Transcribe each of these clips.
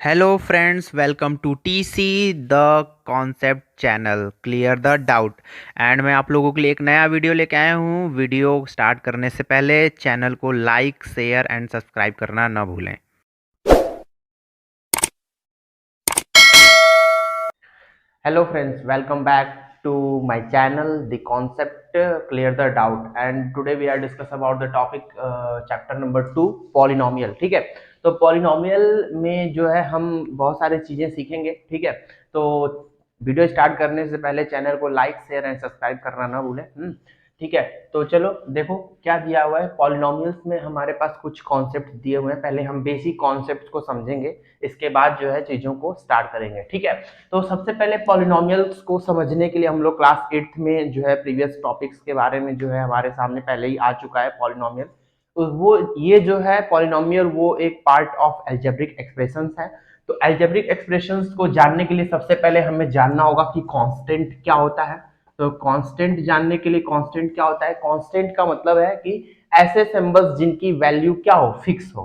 Hello friends, welcome to TC the concept channel clear the doubt. And मैं आप लोगों के लिए एक नया वीडियो लेके आया हूँ। वीडियो स्टार्ट करने से पहले चैनल को लाइक शेयर एंड सब्सक्राइब करना ना भूलें। Hello friends, welcome back to my channel, The Concept Clear the Doubt, and today we are discuss about the topic chapter number 2 polynomial। ठीक है, तो polynomial में जो है हम बहुत सारी चीजें सीखेंगे। ठीक है, तो वीडियो स्टार्ट करने से पहले चैनल को लाइक शेयर एंड सब्सक्राइब करना ना भूलें। ठीक है, तो चलो देखो क्या दिया हुआ है। पॉलिनोमियल्स में हमारे पास कुछ कॉन्सेप्ट दिए हुए हैं। पहले हम बेसिक कॉन्सेप्ट को समझेंगे, इसके बाद जो है चीजों को स्टार्ट करेंगे। ठीक है, तो सबसे पहले पॉलिनोमियल्स को समझने के लिए हम लोग क्लास 8th में जो है प्रीवियस टॉपिक्स के बारे में जो है हमारे सामने पहले ही आ चुका है पॉलिनोमियल। तो वो ये जो है पॉलिनोमियल वो एक पार्ट ऑफ एल्जेब्रिक एक्सप्रेशंस है। तो एल्जेब्रिक एक्सप्रेशंस को जानने के लिए सबसे पहले हमें जानना होगा कि कांस्टेंट क्या होता है। तो कांस्टेंट जानने के लिए कांस्टेंट क्या होता है, कांस्टेंट का मतलब है कि ऐसे सिंबल्स जिनकी वैल्यू क्या हो, फिक्स हो,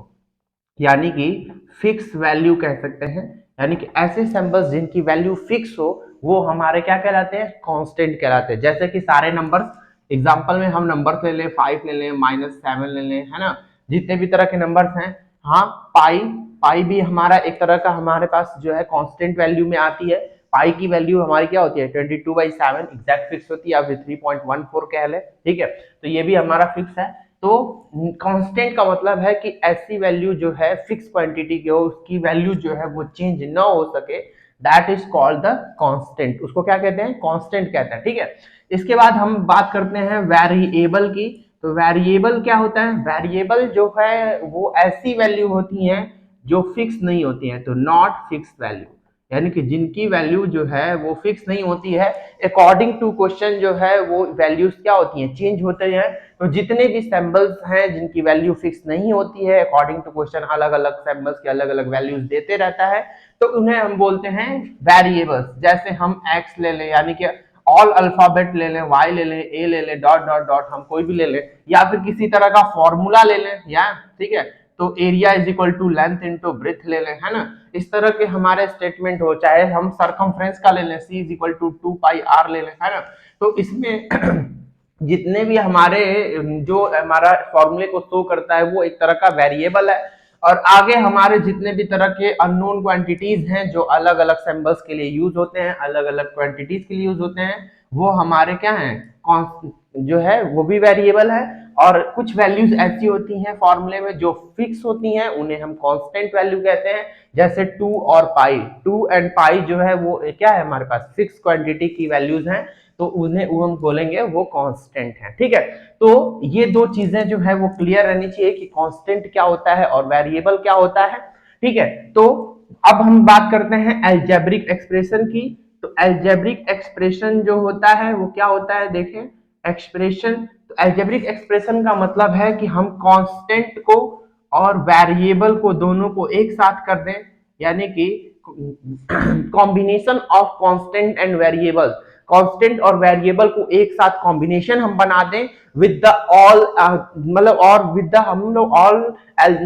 यानी कि फिक्स वैल्यू कह सकते हैं। यानी कि ऐसे सिंबल्स जिनकी वैल्यू फिक्स हो वो हमारे क्या कहलाते हैं, कांस्टेंट कहलाते हैं। जैसे कि सारे नंबर्स, एग्जांपल में हम नंबर्स ले लें, 5 ले लें, -7 ले लें, है ना, जितने भी तरह के नंबर्स हैं। हाँ, पाई पाई भी हमारा एक तरह का हमारे पास जो है कांस्टेंट वैल्यू में आती है। पाई की वैल्यू हमारी क्या होती है, 22/7 एग्जैक्ट फिक्स होती है, या फिर 3.14 कह ले। ठीक है, तो ये भी हमारा फिक्स है। तो कांस्टेंट का मतलब है कि ऐसी वैल्यू जो है फिक्स क्वांटिटी की हो, उसकी वैल्यू जो है वो चेंज ना हो सके, that is called the constant. उसको क्या कहते हैं, कांस्टेंट कहते हैं। ठीक है, इसके बाद हम बात करते हैं वेरिएबल की। तो वेरिएबल क्या होता है, वेरिएबल जो है वो ऐसी वैल्यू होती हैं जो फिक्स नहीं होती हैं। तो नॉट फिक्स वैल्यू, यानी कि जिनकी वैल्यू जो है वो फिक्स नहीं होती है। अकॉर्डिंग टू क्वेश्चन जो है वो वैल्यूज क्या होती हैं, चेंज होते हैं। तो जितने भी सैंबल्स हैं जिनकी वैल्यू फिक्स नहीं होती है, अकॉर्डिंग टू क्वेश्चन अलग अलग सैंबल्स के अलग अलग वैल्यूज देते रहता है, तो उन्हें हम बोलते हैं वेरिएबल्स। जैसे हम एक्स ले लें, यानी कि ऑल अल्फाबेट ले लें, वाई ले लें, ए ले लें, डॉट डॉट डॉट, हम कोई भी ले लें, या फिर किसी तरह का फॉर्मूला ले लें, या ठीक है, तो area is equal to length into breadth ले लें, है ना। इस तरह के हमारे स्टेटमेंट हो, चाहे हम सरकमफ्रेंस का ले लें, c is equal to 2 pi r ले लें, है ना। तो इसमें जितने भी हमारे जो हमारा फॉर्मूले को शो करता है वो एक तरह का वेरिएबल है। और आगे हमारे जितने भी तरह के अननोन क्वांटिटीज हैं जो अलग अलग सिंबल्स के लिए यूज होते हैं, अलग अलग क्वांटिटीज के लिए यूज होते हैं, वो हमारे क्या हैं, जो है वो भी वेरिएबल है। और कुछ वैल्यूज ऐसी होती हैं फॉर्मूले में जो फिक्स होती हैं, उन्हें हम कांस्टेंट वैल्यू कहते हैं। जैसे 2 और पाई, 2 एंड पाई जो है वो क्या है, हमारे पास फिक्स क्वांटिटी की वैल्यूज हैं, तो उन्हें वो हम बोलेंगे वो कांस्टेंट है। ठीक है, तो ये दो चीजें जो है वो क्लियर रहनी चाहिए कि कांस्टेंट क्या होता है और वेरिएबल क्या होता है। ठीक है, तो अब हम बात करते हैं अलजेब्रिक एक्सप्रेशन की। तो अलजेब्रिक एक्सप्रेशन जो होता है वो क्या होता है, देखें, एक्सप्रेशन। तो अलजेब्रिक एक्सप्रेशन का मतलब है कि हम कांस्टेंट को और वेरिएबल को दोनों को एक साथ कर दें, यानी कि combination of constant and variable, constant और वेरिएबल को एक साथ कॉम्बिनेशन हम बना दें विद द ऑल, मतलब और विद द हम लोग ऑल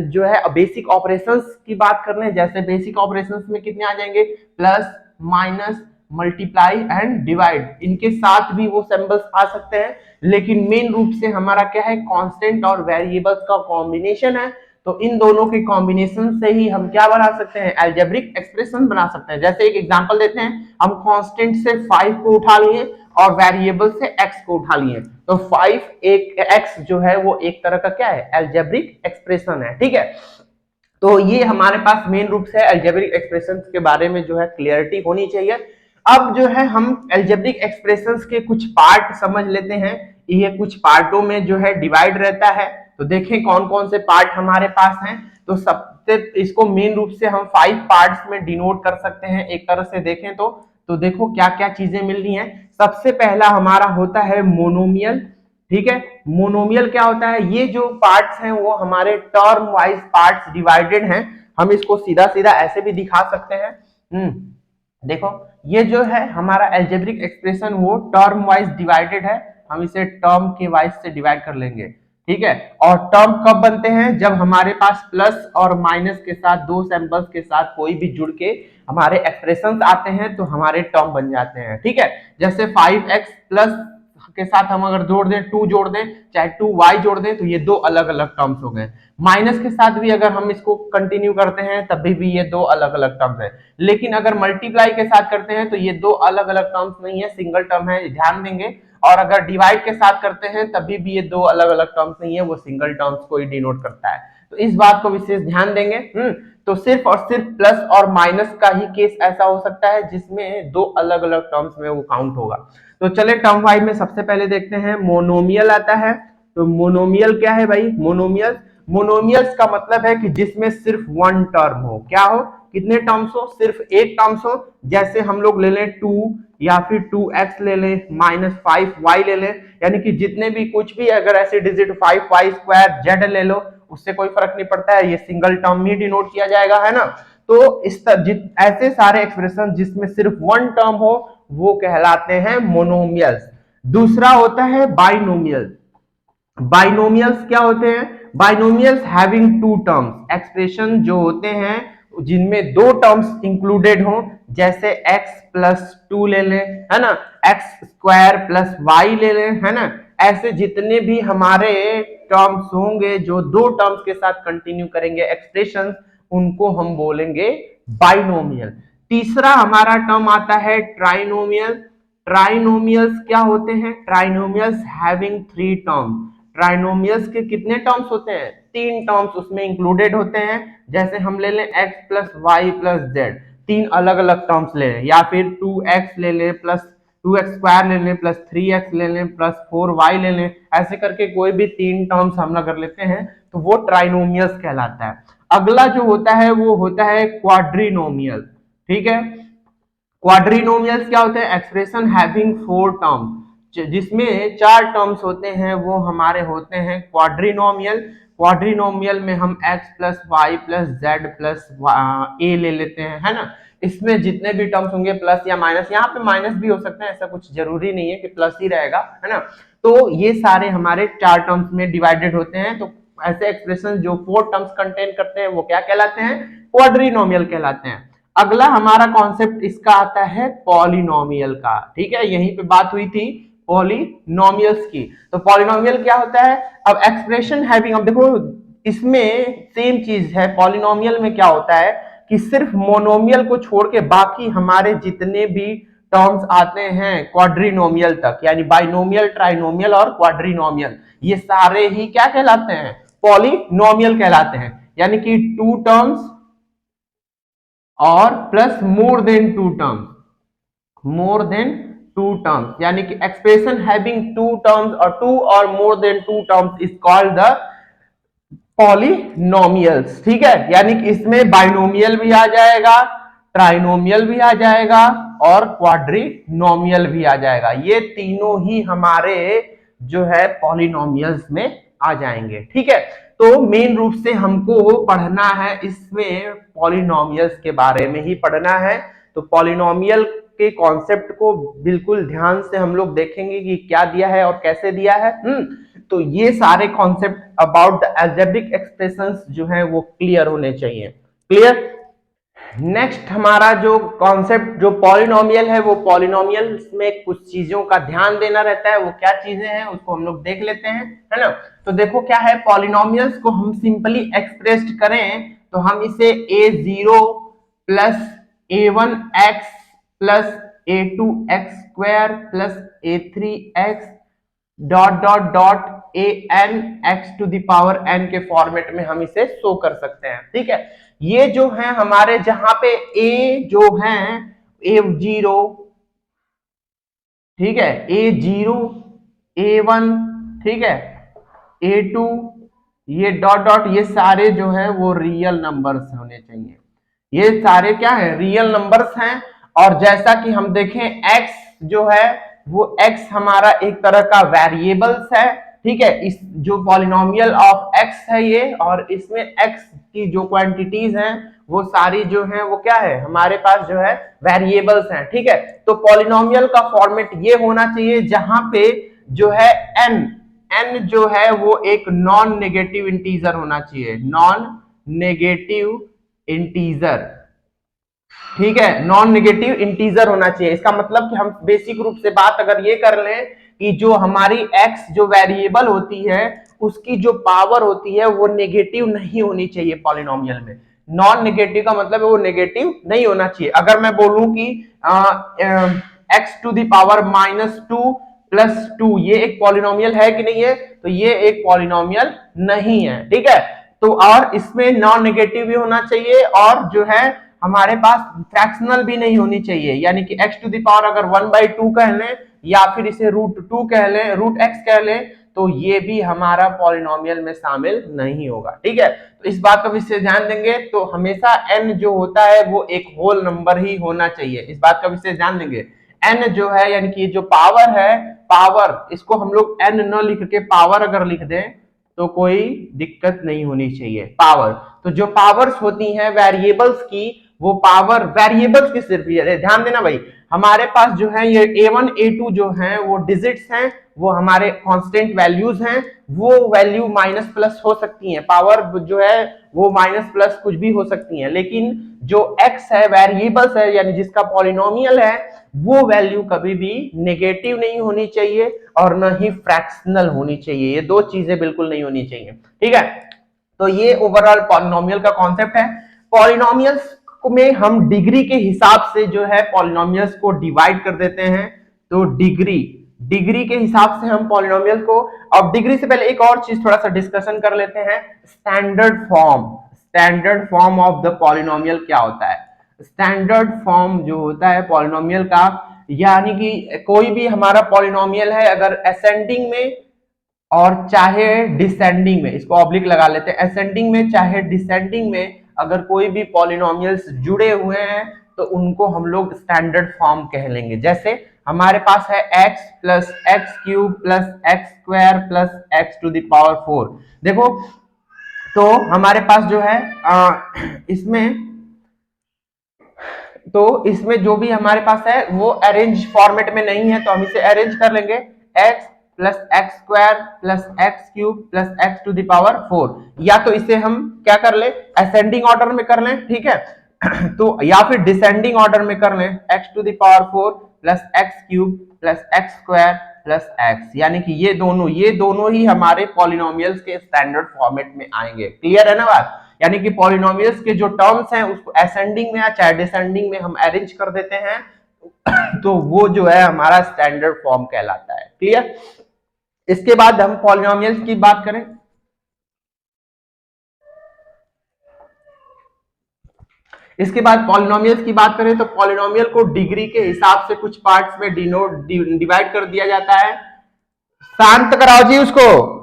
जो है बेसिक ऑपरेशंस की बात कर लें। जैसे बेसिक ऑपरेशंस में कितने आ जाएंगे, plus, minus, multiply and divide, इनके साथ भी वो सिंबल्स आ सकते हैं। लेकिन मेन रूप से हमारा क्या है, कांस्टेंट और वेरिएबल्स का कॉम्बिनेशन है। तो इन दोनों के कॉम्बिनेशन से ही हम क्या बना सकते हैं, अलजेब्रिक एक्सप्रेशन बना सकते हैं। जैसे एक एग्जांपल देते हैं, हम कांस्टेंट से 5 को उठा लिए और वेरिएबल से x को उठा लिए, तो 5 एक x जो है वो एक तरह का क्या है, अलजेब्रिक एक्सप्रेशन है। ठीक है, तो ये हमारे पास मेन रूप से अलजेब्रिक एक्सप्रेशंस के बारे में जो है क्लियरिटी होनी चाहिए। अब जो है हम अलजेब्रिक एक्सप्रेशंस के कुछ पार्ट समझ लेते हैं। ये कुछ पार्टों में जो है डिवाइड रहता है। तो देखें कौन कौन से पार्ट हमारे पास हैं। तो सबसे इसको मेन रूप से हम 5 पार्ट्स में डिनोट कर सकते हैं एक तरह से देखें तो देखो क्या क्या चीजें मिल रही हैं। सबसे पहला हमारा होता है मोनोमियल। ठीक है, मोनोमियल क्या होता है, ये जो पार्ट्स हैं वो हमारे टर्म वाइज पार्ट्स डिवाइडेड हैं। हम इसको सीधा सीधा ऐसे भी दिखा सकते हैं। देखो, ये जो है हमारा अलजेब्रिक एक्सप्रेशन वो टर्म वाइज डिवाइडेड है। हम इसे टर्म के वाइज से डिवाइड कर लेंगे। ठीक है। और टर्म कब बनते हैं, जब हमारे पास प्लस और माइनस के साथ दो सैंपल्स के साथ कोई भी जुड़ के हमारे एक्सप्रेशंस आते हैं तो हमारे टर्म बन जाते हैं। ठीक है, जैसे 5x प्लस के साथ हम अगर जोड़ दें 2 जोड़ दें, चाहे 2y जोड़ दें, तो ये दो अलग अलग टर्म्स हो गए। माइनस के साथ भी अगर हम इसको कंटिन्यू करते हैं तभी भी ये दो अलग अलग टर्म्स है। लेकिन अगर मल्टीप्लाई के साथ करते हैं तो ये दो अलग अलग टर्म्स नहीं है, सिंगल टर्म है, ध्यान देंगे। और अगर डिवाइड के साथ करते हैं तभी भी ये दो अलग अलग टर्म्स नहीं है, वो सिंगल टर्म्स को ही डिनोट करता है। तो इस बात को विशेष ध्यान देंगे। तो सिर्फ और सिर्फ प्लस और माइनस का ही केस ऐसा हो सकता है जिसमें दो अलग अलग टर्म्स में वो काउंट होगा। तो चले टर्म वाइज में सबसे पहले देखते हैं, मोनोमियल आता है। तो मोनोमियल क्या है भाई, मोनोमियल, मोनोमियल्स का मतलब है कि जिसमें सिर्फ वन टर्म हो। क्या हो, कितने टर्म्स हो, सिर्फ एक टर्म्स हो। जैसे हम लोग ले लें 2 या फिर 2x ले लें, -5y ले लें, यानी कि जितने भी कुछ भी अगर ऐसे डिजिट 5y² z ले लो, उससे कोई फर्क नहीं पड़ता है, ये सिंगल टर्म ही डिनोट किया जाएगा, है ना। तो इस ऐसे सारे एक्सप्रेशन जिसमें सिर्फ वन टर्म हो वो कहलाते हैं मोनोमियल्स। दूसरा होता है बाइनोमियल। बाइनोमियल्स क्या होते हैं, binomials having two terms, expression जो होते हैं जिनमें दो टर्म्स इंक्लूडेड हो, जैसे x प्लस 2 ले लें, है ना, x² प्लस y ले लें, है ना। ऐसे जितने भी हमारे टर्म्स होंगे जो दो टर्म्स के साथ कंटिन्यू करेंगे एक्सप्रेशन, उनको हम बोलेंगे बाइनोमियल। तीसरा हमारा टर्म आता है ट्राइनोमियल। ट्राइनोमियल्स क्या होते हैं, trinomials having three terms. Trinomials के कितने टर्म्स होते हैं, तीन टर्म्स उसमें इंक्लूडेड होते हैं। जैसे हम ले लें x plus y plus z, तीन अलग अलग टर्म्स ले लें, या फिर 2x ले लें प्लस 2x² ले लें प्लस 3x ले लें प्लस 4y ले लें, ऐसे करके कोई भी तीन टर्म्स हम अगर लेते हैं तो वो ट्राइनोमियल्स कहलाता है। अगला जो होता है वो होता है क्वाड्रिनोमियल। ठीक है, क्वाड्रिनोमियल्स क्या होते हैं, एक्सप्रेशन हैविंग फोर टर्म्स, जिसमें चार टर्म्स होते हैं वो हमारे होते हैं क्वाड्रिनोमियल। क्वाड्रिनोमियल में हम x plus y plus z plus a ले लेते हैं, है ना। इसमें जितने भी टर्म्स होंगे प्लस या माइनस, यहाँ पे माइनस भी हो सकता है, ऐसा कुछ जरूरी नहीं है कि प्लस ही रहेगा, है ना। तो ये सारे हमारे चार टर्म्स में डिवाइडेड होते हैं। तो ऐसे एक्सप्रेशन जो फोर टर्म्स कंटेन करते हैं वो क्या कहलाते हैं, क्वाड्रिनोमियल कहलाते हैं। अगला हमारा कॉन्सेप्ट इसका आता है पॉलिनोमियल का। ठीक है, यहीं पे बात हुई थी पॉलिनोमियल्स की। तो पॉलिनोमियल क्या होता है, अब एक्सप्रेशन हैविंग, अब देखो इसमें सेम चीज है। पॉलिनोमियल में क्या होता है कि सिर्फ मोनोमियल को छोड़ के बाकी हमारे जितने भी टर्म्स आते हैं क्वाड्रिनोमियल तक, यानी बाइनोमियल, ट्राइनोमियल और क्वाड्रिनोमियल, ये सारे ही क्या कहलाते हैं, पॉलिनोमियल कहलाते हैं। यानी कि टू टर्म्स और plus more than two terms, more than two terms, यानी कि एक्सप्रेशन हैविंग टू टर्म्स और टू और more than two terms is called the polynomials. ठीक है, यानी कि इसमें बाइनोमियल भी आ जाएगा, ट्राइनोमियल भी आ जाएगा और क्वाड्रिनोमियल भी आ जाएगा। ये तीनों ही हमारे जो है पॉलिनोमियल्स में आ जाएंगे। ठीक है, तो मेन रूप से हमको पढ़ना है इसमें पॉलिनोमियल्स के बारे में ही पढ़ना है। तो पॉलिनोमियल के कॉन्सेप्ट को बिल्कुल ध्यान से हम लोग देखेंगे कि क्या दिया है और कैसे दिया है। तो ये सारे concept about the algebraic expressions जो है वो क्लियर होने चाहिए। क्लियर। नेक्स्ट हमारा जो कॉन्सेप्ट जो पॉलिनोमियल है, वो पॉलिनोमियल में कुछ चीजों का ध्यान देना रहता है। वो क्या चीजें हैं उसको हम लोग देख लेते हैं, है ना। तो देखो क्या है, पॉलिनोमियल्स को हम सिंपली एक्सप्रेस करें तो हम इसे a0 plus a1x plus a2x² plus a3x dot dot dot an x to the power n के फॉर्मेट में हम इसे शो कर सकते हैं। ठीक है, ये जो है हमारे जहां पे a जो है a0, ठीक है, a0 a1, ठीक है, a2, ये डॉट डॉट, ये सारे जो है वो रियल नंबर्स होने चाहिए। ये सारे क्या है, रियल नंबर्स हैं। और जैसा कि हम देखें x जो है वो x हमारा एक तरह का वेरिएबल्स है। ठीक है, इस जो पॉलिनोमियल ऑफ x है ये, और इसमें x की जो क्वांटिटीज हैं वो सारी जो है वो क्या है, हमारे पास जो है वेरिएबल्स हैं। ठीक है, तो पॉलिनोमियल का फॉर्मेट ये होना चाहिए जहां पे जो है n n जो है वो एक नॉन नेगेटिव इंटीजर होना चाहिए, नॉन नेगेटिव इंटीजर, ठीक है, नॉन नेगेटिव इंटीजर होना चाहिए। इसका मतलब कि हम बेसिक रूप से बात अगर ये कर लें कि जो हमारी x जो वेरिएबल होती है उसकी जो पावर होती है वो नेगेटिव नहीं होनी चाहिए पॉलिनोमियल में। नॉन नेगेटिव का मतलब है वो नेगेटिव नहीं होना चाहिए। अगर मैं बोलूं कि x to the power -2 plus 2 ये एक पॉलिनोमियल है कि नहीं है, तो ये एक पॉलिनोमियल नहीं है, ठीक है। तो और इसमें नॉन नेगेटिव भी होना चाहिए और जो है हमारे पास फ्रैक्शनल भी नहीं होनी चाहिए, यानी कि x टू द पावर अगर 1/2 कह लें या फिर इसे √2 कह लें, √x कह लें, तो ये भी हमारा पॉलिनोमियल में शामिल नहीं होगा, ठीक है। तो इस बात का विशेष ध्यान देंगे। तो हमेशा n जो होता है वो एक होल नंबर ही होना चाहिए, इस बात का विशेष ध्यान देंगे। n जो है यानी कि जो पावर है, पावर इसको हम लोग n न लिख के पावर अगर लिख दें तो कोई दिक्कत नहीं होनी चाहिए। पावर, तो जो पावर्स होती हैं वेरिएबल्स की, वो पावर वेरिएबल्स की सिर्फ, ध्यान देना भाई, हमारे पास जो है ये a1 a2 जो है वो डिजिट्स हैं, वो हमारे कांस्टेंट वैल्यूज हैं, वो वैल्यू माइनस प्लस हो सकती हैं, पावर जो है वो माइनस प्लस कुछ भी हो सकती हैं, लेकिन जो x है वेरिएबल्स है यानी जिसका पॉलिनोमियल है वो वैल्यू कभी भी नेगेटिव नहीं होनी चाहिए और न ही फ्रैक्शनल होनी चाहिए, ये दो चीजें बिल्कुल नहीं होनी चाहिए, ठीक है। तो ये ओवरऑल पॉलिनोमियल का कॉन्सेप्ट है। पॉलिनोमियल्स में हम डिग्री के हिसाब से जो है पॉलिनोमियल्स को डिवाइड कर देते हैं। तो डिग्री, डिग्री के हिसाब से हम पॉलिनोमियल को, अब डिग्री से पहले एक और चीज थोड़ा सा डिस्कशन कर लेते हैं, standard form, standard form of the polynomial क्या होता है। स्टैंडर्ड फॉर्म जो होता है पॉलिनोमियल का, यानी कि कोई भी हमारा पॉलिनोमियल है अगर असेंडिंग में और चाहे डिसेंडिंग में, इसको ऑब्लिक लगा लेते हैं, असेंडिंग में चाहे डिसेंडिंग में अगर कोई भी पॉलिनोमियल्स जुड़े हुए हैं तो उनको हम लोग स्टैंडर्ड फॉर्म कह लेंगे। जैसे हमारे पास है x plus x cube plus x square plus x to the power 4। देखो तो हमारे पास जो है इसमें जो भी हमारे पास है वो अरेंज फॉर्मेट में नहीं है, तो हम इसे अरेंज कर लेंगे, x plus x square plus x cube plus x to the power 4, या तो इसे हम क्या कर ले असेंडिंग ऑर्डर में कर लें, ठीक है तो या फिर डिसेंडिंग ऑर्डर में कर लें, x to the power 4 plus x cube plus x square plus x, यानी कि ये दोनों ही हमारे पॉलिनोमियल्स के स्टैंडर्ड फॉर्मेट में आएंगे। क्लियर है ना बात, यानी कि पॉलिनोमियल्स के जो टर्म्स हैं उसको असेंडिंग में या चाहे डिसेंडिंग में हम अरेंज कर देते हैं तो वो जो है हमारा स्टैंडर्ड फॉर्म कहलाता है। क्लियर। इसके बाद हम पॉलिनोमियल्स की बात करें, इसके बाद पॉलिनोमियल्स की बात करें तो पॉलिनोमियल को डिग्री के हिसाब से कुछ पार्ट्स में डिवाइड कर दिया जाता है। शांत कराओ जी उसको।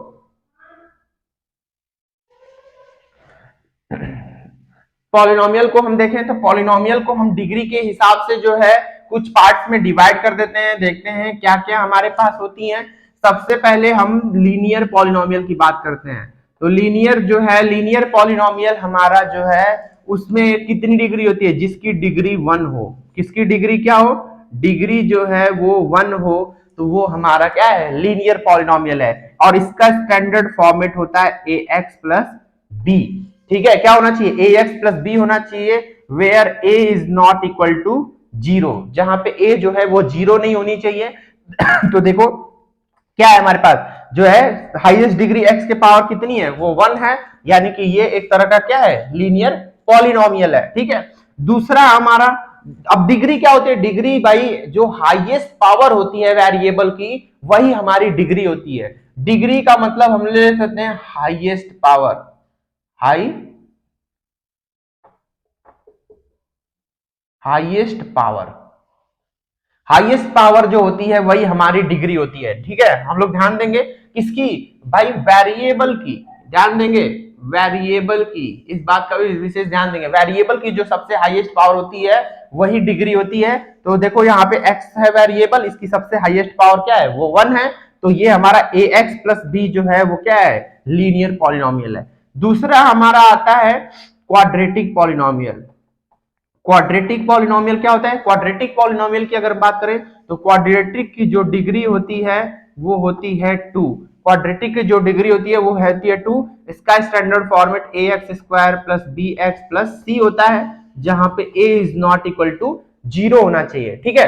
पॉलिनोमियल को हम देखें तो पॉलिनोमियल को हम डिग्री के हिसाब से जो है कुछ पार्ट्स में डिवाइड कर देते हैं। देखते हैं क्या क्या हमारे पास होती हैं। सबसे पहले हम लीनियर पॉलिनोमियल की बात करते हैं। तो लीनियर जो है, लीनियर पॉलिनोमियल हमारा जो है उसमें कितनी डिग्री होती है, जिसकी डिग्री 1 हो। किसकी डिग्री क्या हो, डिग्री जो है वो 1 हो, तो वो हमारा क्या है, लीनियर पॉलिनोमियल है। और इसका स्टैंडर्ड फॉर्मेट होता है ax प्लस बी। ठीक है, क्या होना चाहिए, ax प्लस बी होना चाहिए, where a is not equal to 0, जहां पे a जो है वो 0 नहीं होनी चाहिए। तो देखो क्या है हमारे पास, जो है हाईएस्ट डिग्री x के पावर कितनी है, वो 1 है, यानी कि ये एक तरह का क्या है, लीनियर पॉलिनोमियल है। ठीक है, दूसरा हमारा, अब डिग्री क्या होती है, डिग्री भाई जो हाईएस्ट पावर होती है वेरिएबल की वही हमारी डिग्री होती है। डिग्री का मतलब हम ले सकते हैं highest power, highest power, highest power जो होती है वही हमारी डिग्री होती है। ठीक है, हम लोग ध्यान देंगे किसकी, भाई वेरिएबल की, ध्यान देंगे वेरिएबल की, इस बात का भी विशेष ध्यान देंगे। वेरिएबल की जो सबसे हाईएस्ट पावर होती है वही डिग्री होती है। तो देखो यहाँ पे x है वेरिएबल, इसकी सबसे हाईएस्ट पावर क्या है, वो 1 है, तो ये हमारा ax प्लस b जो है वो क्या है, लीनियर पॉलिनोमियल है। दूसरा हमारा आता है क्वाड्रेटिक पॉलिनोमियल। क्वाड्रेटिक पॉलिनोमियल क्या होता है, क्वाड्रेटिक पॉलिनोमियल की अगर बात करें तो क्वाड्रेटिक की जो डिग्री होती है वो होती है 2। क्वाड्रेटिक की जो डिग्री होती है वो होती है 2। इसका standard format a x square plus b x plus c होता है, जहां पे a is not equal to 0 होना चाहिए। ठीक है,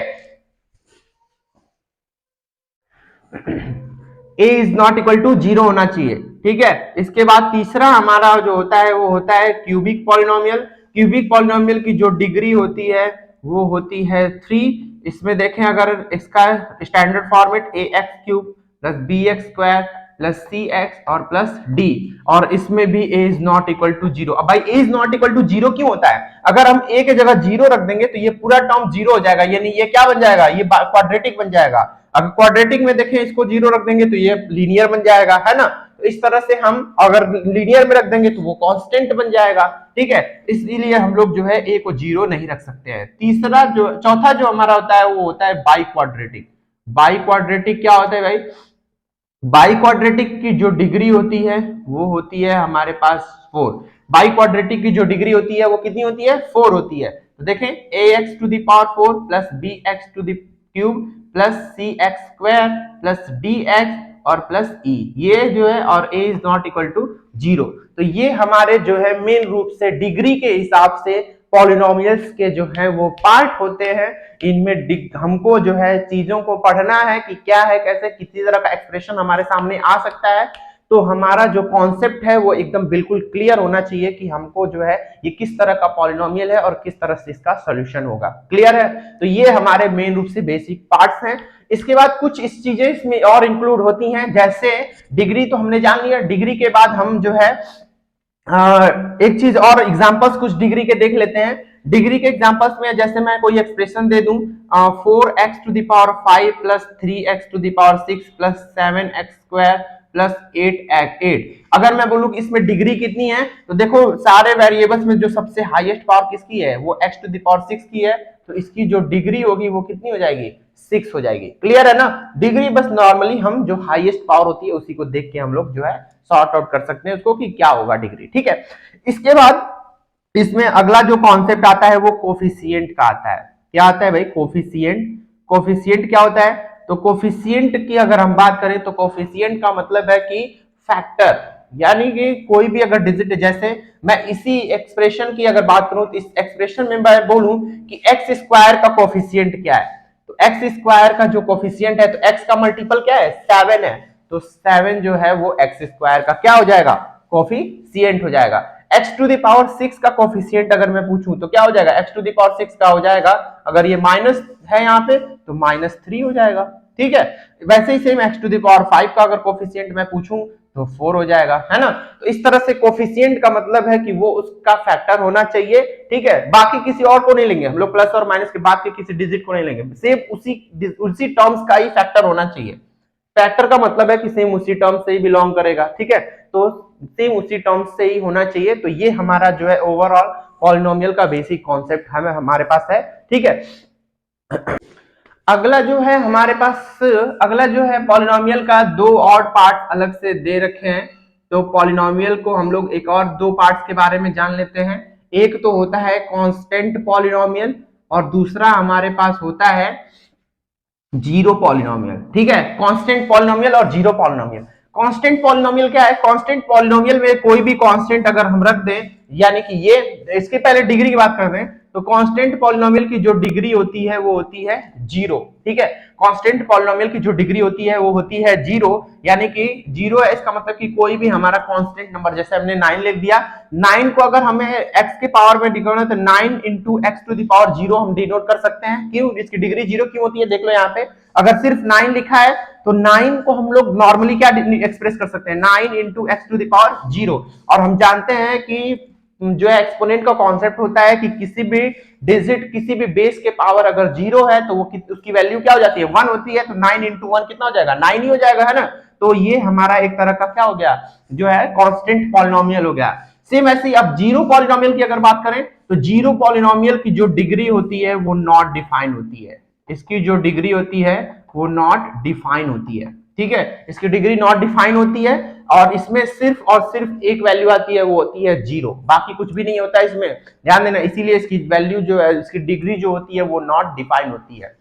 a is not equal to 0 होना चाहिए। ठीक है, इसके बाद तीसरा हमारा जो होता है वो होता है क्यूबिक पॉलिनोमियल। क्यूबिक पॉलिनोमियल की जो डिग्री होती है वो होती है 3। इसमें देखें अगर इसका standard format a x cube plus b x square plus c x और प्लस डी, और इसमें भी a is not equal to 0। अब भाई a is not equal to 0 क्यों होता है? अगर हम a के जगह 0 रख देंगे तो ये पूरा टर्म 0 हो जाएगा, यानी ये क्या बन जाएगा, ये क्वाड्रेटिक बन जाएगा। अगर क्वाड्रेटिक में देखें इसको 0 रख देंगे तो ये लीनियर बन जाएगा, है ना। तो इस तरह से हम अगर लीनियर में रख देंगे तो वो कांस्टेंट बन जाएगा। ठीक है, इसलिए हम लोग जो है a को 0 नहीं रख सकते हैं। तीसरा जो चौथा जो हमारा होता है वो होता है बाई क्वाड्रेटिक। बाई क्वाड्रेटिक क्या होता है भाई? बाई क्वाड्रेटिक की जो डिग्री होती है वो होती है हमारे पास 4। बाई क्वाड्रेटिक की जो डिग्री होती है वो कितनी होती है? 4 होती है। तो देखें a x to the power 4 plus b x to the cube plus c x square plus d x और प्लस ई, ये जो है, और a is not equal to 0। तो ये हमारे जो है मेन रूप से डिग्री के हिसाब से पॉलिनोमियल्स के जो है वो पार्ट होते हैं। इनमें हमको जो है चीजों को पढ़ना है कि क्या है, कैसे किसी तरह का एक्सप्रेशन हमारे सामने आ सकता है। तो हमारा जो कॉन्सेप्ट है वो एकदम बिल्कुल क्लियर होना चाहिए कि हमको जो है ये किस तरह का पॉलिनोमियल है और किस तरह से इसका सॉल्यूशन होगा। क्लियर है? तो ये हमारे मेन रूप से बेसिक पार्ट्स हैं। इसके बाद कुछ इस चीजें इसमें और इंक्लूड होती हैं, जैसे डिग्री तो हमने जान लिया। डिग्री के बाद हम जो है एक चीज और एग्जांपल्स कुछ डिग्री के देख लेते हैं। डिग्री के एग्जांपल्स में जैसे मैं कोई एक्सप्रेशन दे दूं 4x to the power 5 plus 3x to the power 6 plus 7x square plus 8। अगर मैं बोलूं कि इसमें डिग्री कितनी है, तो देखो सारे वेरिएबल्स में जो सबसे हाईएस्ट पावर किसकी है वो x टू द पावर 6 की है, तो इसकी जो डिग्री होगी वो कितनी हो जाएगी? 6 हो जाएगी। क्लियर है ना? डिग्री बस नॉर्मली हम जो हाईएस्ट पावर होती है उसी को देख के हम लोग जो है सॉर्ट आउट कर सकते हैं उसको कि क्या होगा डिग्री। ठीक है, इसके बाद इसमें अगला जो कॉन्सेप्ट आता है वो कोफिशिएंट का आता है। क्या आता है भाई? कोफिशिएंट। कोफिशिएंट क्या होता है? तो कोफिशिएंट की अगर हम बात करें तो कोफिशिएंट का मतलब है कि फैक्टर, यानी कि कोई भी अगर डिजिट, जैसे मैं इसी एक्सप्रेशन की अगर बात करूं तो इस एक्सप्रेशन में मैं बोलूं कि एक्स स्क्वायर का कोफिशिएंट क्या है, तो एक्स स्क्वायर का जो कोफिशिएंट है तो एक्स का मल्टीपल क्या है? 7 है। तो 7 जो है वो एक्स स्क्वायर का क्या हो जाएगा? कोफिशिएंट हो जाएगा। x टू द पावर 6 का कोफिशिएंट अगर मैं पूछूं तो क्या हो जाएगा? x टू द पावर 6 का हो जाएगा, अगर ये माइनस है यहाँ पे तो -3 हो जाएगा। ठीक है, वैसे ही same x to the power 5 का अगर कोफिशिएंट मैं पूछूं तो 4 हो जाएगा, है ना। तो इस तरह से कोफिशिएंट का मतलब है कि वो उसका फैक्टर होना चाहिए। ठीक है, बाकी किसी और को नहीं लेंगे हम लोग, प्लस और माइनस के बाद के किसी डिजिट को नहीं लेंगे, सेम उसी टर्म्स का ही फैक्टर होना चाहिए। फैक्टर का मतलब है कि सेम उसी टर्म से ही बिलोंग करेगा। ठीक है, तो सेम उसी टर्म से ही होना चाहिए। तो ये हमारा जो है ओवरऑल पॉलिनोमियल का बेसिक कॉन्सेप्ट हमारे पास है। ठीक है, अगला जो है हमारे पास, अगला जो है पॉलिनोमियल का दो और पार्ट अलग से दे रखे हैं। तो पॉलिनोमियल को हम लोग एक और दो पार्ट्स के बारे में जान लेते हैं। एक तो होता है कांस्टेंट पॉलिनोमियल और दूसरा हमारे पास होता है जीरो पॉलिनोमियल। ठीक है, कांस्टेंट पॉलिनोमियल और जीरो पॉलिनोमियल। कांस्टेंट पॉलिनोमियल क्या है? कांस्टेंट पॉलिनोमियल में कोई भी कांस्टेंट अगर हम रख दें, यानी कि ये, इसके पहले डिग्री की बात कर रहे हैं, तो कांस्टेंट पॉलिनोमियल की जो डिग्री होती है वो होती है 0। ठीक है, कांस्टेंट पॉलिनोमियल की जो डिग्री होती है वो होती है 0, यानी कि 0 है इसका मतलब कि कोई भी हमारा कांस्टेंट नंबर, जैसे हमने 9 लिख दिया, 9 को अगर हमें x के पावर में डिनोट तो 9 into x to the power 0 हम डिनोट कर सकते हैं। क्यों? इसकी डिग्री 0 क्यों होती है देख लो यहाँ पे। अगर सिर्फ 9 लिखा है तो 9 को हम लोग नॉर्मली क्या एक्सप्रेस कर सकते हैं? 9 into x to the power 0। और हम जानते हैं कि जो है एक्सपोनेंट का कॉन्सेप्ट होता है कि किसी भी डिजिट, किसी भी बेस के पावर अगर 0 है तो वो उसकी वैल्यू क्या हो जाती है? 1 होती है। तो 9 इंटू 1 कितना हो जाएगा? 9 ही हो जाएगा, है ना। तो ये हमारा एक तरह का क्या हो गया, जो है कांस्टेंट पॉलिनोमियल हो गया। सेम ऐसे ही अब जीरो पॉलिनोमियल की अगर बात करें तो जीरो पॉलिनोमियल की जो डिग्री होती है वो नॉट डिफाइन होती है। इसकी जो डिग्री होती है वो नॉट डिफाइन होती है। ठीक है, इसकी डिग्री नॉट डिफाइन होती है और इसमें सिर्फ और सिर्फ एक वैल्यू आती है, वो होती है 0, बाकी कुछ भी नहीं होता इसमें, ध्यान देना। इसीलिए इसकी वैल्यू जो है, इसकी डिग्री जो होती है वो नॉट डिफाइन होती है।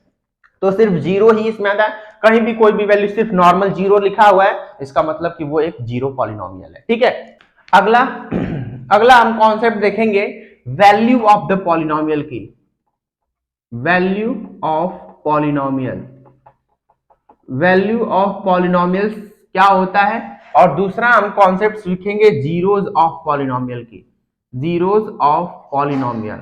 तो सिर्फ जीरो ही इसमें आता है, कहीं भी कोई भी वैल्यू सिर्फ नॉर्मल जीरो लिखा हुआ है इसका मतलब कि वो एक जीरो पॉलिनोमियल है। ठीक है, अगला अगला हम कॉन्सेप्ट देखेंगे वैल्यू ऑफ द पॉलिनोमियल की। Value of polynomial, value of polynomial क्या होता है, और दूसरा हम कॉन्सेप्ट सीखेंगे जीरोज ऑफ पॉलिनोमियल की। जीरोज ऑफ पॉलिनोमियल,